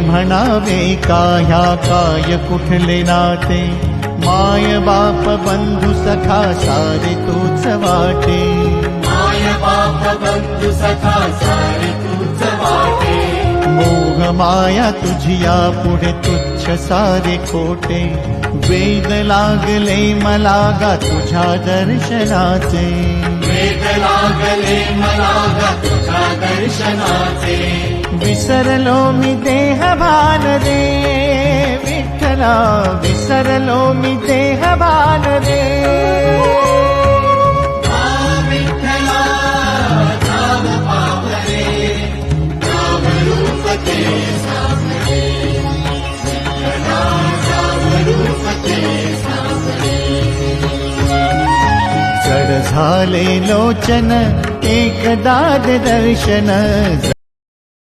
म्हणावे काह्या काय कुठले नाते, माय बाप बंधू सखा सारे तूच वाटे, माय बाप बंधू सखा सारे तूच वाटे, मोह माया तुझिया पुढे तुच्छ सारे खोटे, वेद लागले मला गा तुझ्या दर्शनाचे, वेद लागले मला गा तुझ्या दर्शनाचे, विसरलो मी देहभान रे विठ्ठला, विसरलो मी देहभान रे, विठ्ठला नाम पावरे, नाम रूप ते सावरे, विठ्ठला नाम रूप ते सावरे, जड झाले लोचन एकदा दर्शन,